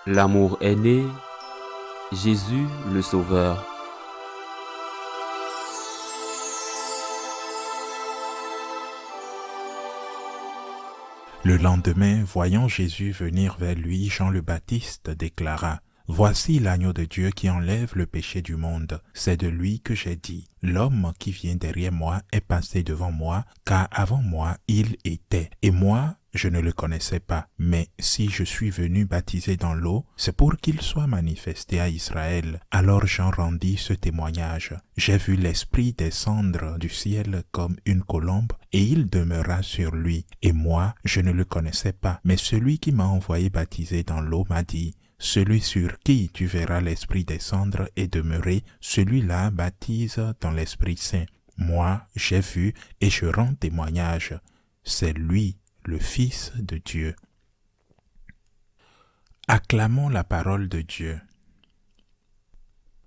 L'amour est né, Jésus le Sauveur. Le lendemain, voyant Jésus venir vers lui, Jean le Baptiste déclara: Voici l'agneau de Dieu qui enlève le péché du monde. C'est de lui que j'ai dit: L'homme qui vient derrière moi est passé devant moi, car avant moi il était. Et moi, je ne le connaissais pas. Mais si je suis venu baptiser dans l'eau, c'est pour qu'il soit manifesté à Israël. Alors Jean rendit ce témoignage: J'ai vu l'Esprit descendre du ciel comme une colombe, et il demeura sur lui. Et moi, je ne le connaissais pas. Mais celui qui m'a envoyé baptiser dans l'eau m'a dit: Celui sur qui tu verras l'Esprit descendre et demeurer, celui-là baptise dans l'Esprit Saint. Moi, j'ai vu et je rends témoignage. C'est lui, le Fils de Dieu. Acclamons la parole de Dieu.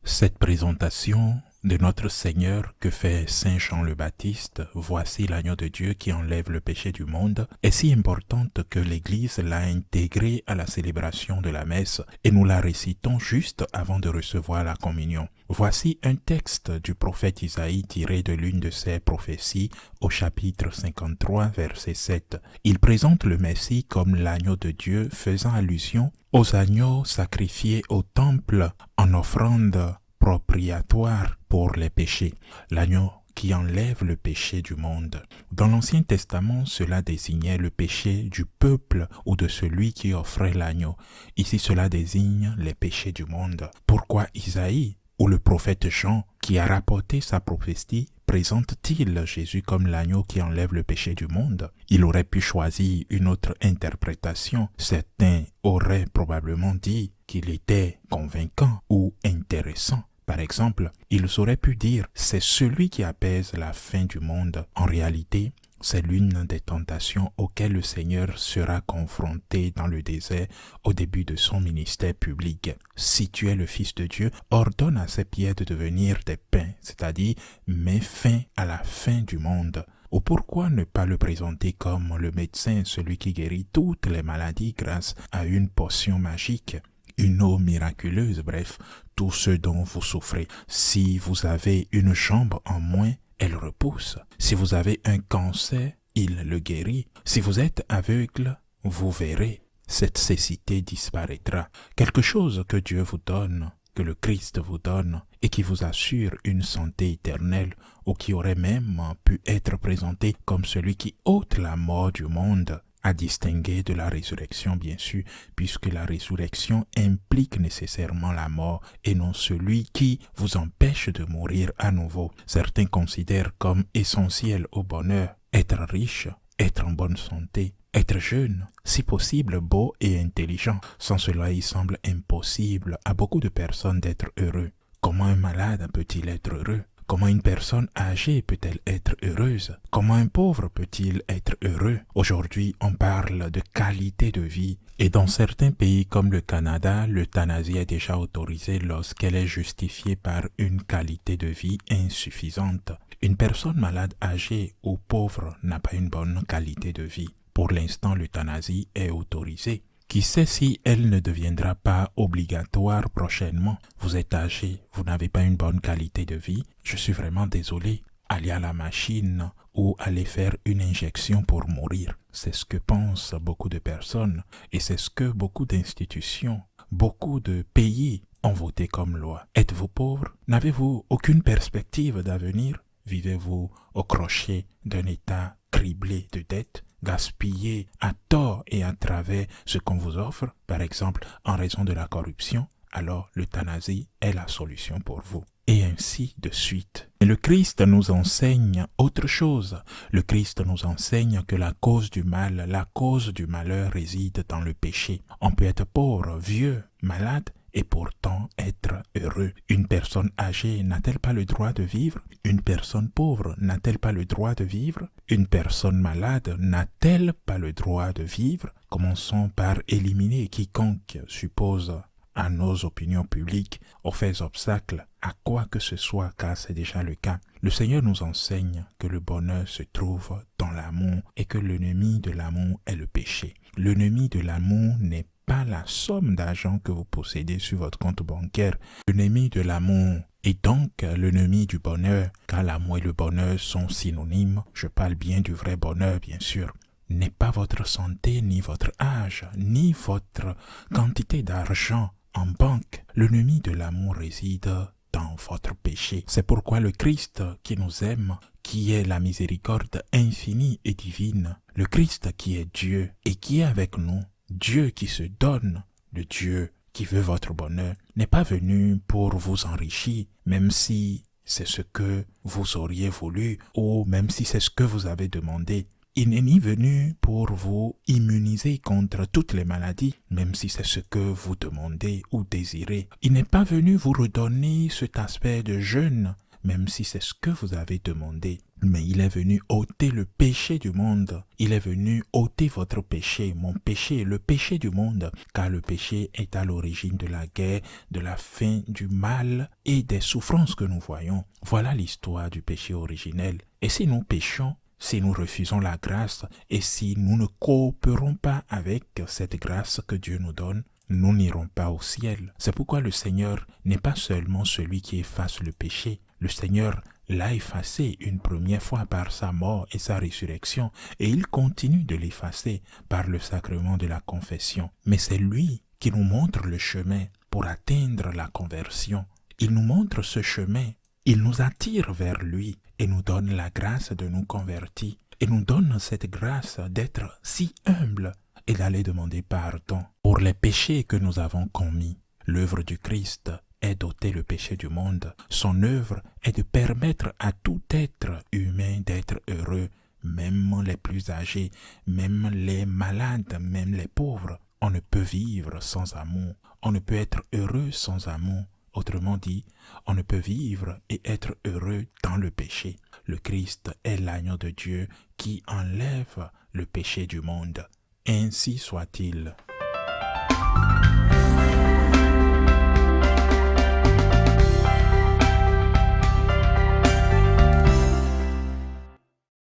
Cette présentation de notre Seigneur que fait Saint Jean le Baptiste, voici l'agneau de Dieu qui enlève le péché du monde, est si importante que l'Église l'a intégrée à la célébration de la messe et nous la récitons juste avant de recevoir la communion. Voici un texte du prophète Isaïe tiré de l'une de ses prophéties au chapitre 53, verset 7. Il présente le Messie comme l'agneau de Dieu, faisant allusion aux agneaux sacrifiés au temple en offrande propriatoire pour les péchés, l'agneau qui enlève le péché du monde. Dans l'Ancien Testament, cela désignait le péché du peuple ou de celui qui offrait l'agneau. Ici, cela désigne les péchés du monde. Pourquoi Isaïe ou le prophète Jean, qui a rapporté sa prophétie, présente-t-il Jésus comme l'agneau qui enlève le péché du monde? Il aurait pu choisir une autre interprétation. Certains auraient probablement dit qu'il était convaincant ou intéressant. Par exemple, ils auraient pu dire: c'est celui qui apaise la faim du monde. En réalité, c'est l'une des tentations auxquelles le Seigneur sera confronté dans le désert au début de son ministère public. Si tu es le Fils de Dieu, ordonne à ces pierres de devenir des pains, c'est-à-dire mets fin à la faim du monde. Ou pourquoi ne pas le présenter comme le médecin, celui qui guérit toutes les maladies grâce à une potion magique? Une eau miraculeuse, bref, tout ce dont vous souffrez. Si vous avez une jambe en moins, elle repousse. Si vous avez un cancer, il le guérit. Si vous êtes aveugle, vous verrez. Cette cécité disparaîtra. Quelque chose que Dieu vous donne, que le Christ vous donne, et qui vous assure une santé éternelle, ou qui aurait même pu être présenté comme celui qui ôte la mort du monde, à distinguer de la résurrection, bien sûr, puisque la résurrection implique nécessairement la mort et non celui qui vous empêche de mourir à nouveau. Certains considèrent comme essentiel au bonheur être riche, être en bonne santé, être jeune, si possible beau et intelligent. Sans cela, il semble impossible à beaucoup de personnes d'être heureux. Comment un malade peut-il être heureux? Comment une personne âgée peut-elle être heureuse? Comment un pauvre peut-il être heureux? Aujourd'hui, on parle de qualité de vie. Et dans certains pays comme le Canada, l'euthanasie est déjà autorisée lorsqu'elle est justifiée par une qualité de vie insuffisante. Une personne malade âgée ou pauvre n'a pas une bonne qualité de vie. Pour l'instant, l'euthanasie est autorisée. Qui sait si elle ne deviendra pas obligatoire prochainement? Vous êtes âgé, vous n'avez pas une bonne qualité de vie, je suis vraiment désolé. Allez à la machine ou allez faire une injection pour mourir. C'est ce que pensent beaucoup de personnes et c'est ce que beaucoup d'institutions, beaucoup de pays ont voté comme loi. Êtes-vous pauvre? N'avez-vous aucune perspective d'avenir? Vivez-vous au crochet d'un état criblé de dettes? Gaspiller à tort et à travers ce qu'on vous offre, par exemple en raison de la corruption, alors l'euthanasie est la solution pour vous. Et ainsi de suite. Mais le Christ nous enseigne autre chose. Le Christ nous enseigne que la cause du mal, la cause du malheur réside dans le péché. On peut être pauvre, vieux, malade, et pourtant être heureux. Une personne âgée n'a-t-elle pas le droit de vivre? Une personne pauvre n'a-t-elle pas le droit de vivre? Une personne malade n'a-t-elle pas le droit de vivre? Commençons par éliminer quiconque suppose à nos opinions publiques ou fait obstacle à quoi que ce soit, car c'est déjà le cas. Le Seigneur nous enseigne que le bonheur se trouve dans l'amour et que l'ennemi de l'amour est le péché. L'ennemi de l'amour n'est pas la somme d'argent que vous possédez sur votre compte bancaire. L'ennemi de l'amour est donc l'ennemi du bonheur, car l'amour et le bonheur sont synonymes. Je parle bien du vrai bonheur, bien sûr. N'est pas votre santé, ni votre âge, ni votre quantité d'argent en banque. L'ennemi de l'amour réside dans votre péché. C'est pourquoi le Christ qui nous aime, qui est la miséricorde infinie et divine, le Christ qui est Dieu et qui est avec nous, Dieu qui se donne, le Dieu qui veut votre bonheur, n'est pas venu pour vous enrichir, même si c'est ce que vous auriez voulu ou même si c'est ce que vous avez demandé. Il n'est ni venu pour vous immuniser contre toutes les maladies, même si c'est ce que vous demandez ou désirez. Il n'est pas venu vous redonner cet aspect de jeûne, même si c'est ce que vous avez demandé. Mais il est venu ôter le péché du monde. Il est venu ôter votre péché, mon péché, le péché du monde, car le péché est à l'origine de la guerre, de la faim, du mal et des souffrances que nous voyons. Voilà l'histoire du péché originel. Et si nous péchons, si nous refusons la grâce et si nous ne coopérons pas avec cette grâce que Dieu nous donne, nous n'irons pas au ciel. C'est pourquoi le Seigneur n'est pas seulement celui qui efface le péché. Le Seigneur l'a effacé une première fois par sa mort et sa résurrection, et il continue de l'effacer par le sacrement de la confession. Mais c'est lui qui nous montre le chemin pour atteindre la conversion. Il nous montre ce chemin, il nous attire vers lui et nous donne la grâce de nous convertir, et nous donne cette grâce d'être si humble et d'aller demander pardon pour les péchés que nous avons commis. L'œuvre du Christ est d'ôter le péché du monde. Son œuvre est de permettre à tout être humain d'être heureux, même les plus âgés, même les malades, même les pauvres. On ne peut vivre sans amour. On ne peut être heureux sans amour. Autrement dit, on ne peut vivre et être heureux dans le péché. Le Christ est l'agneau de Dieu qui enlève le péché du monde. Ainsi soit-il.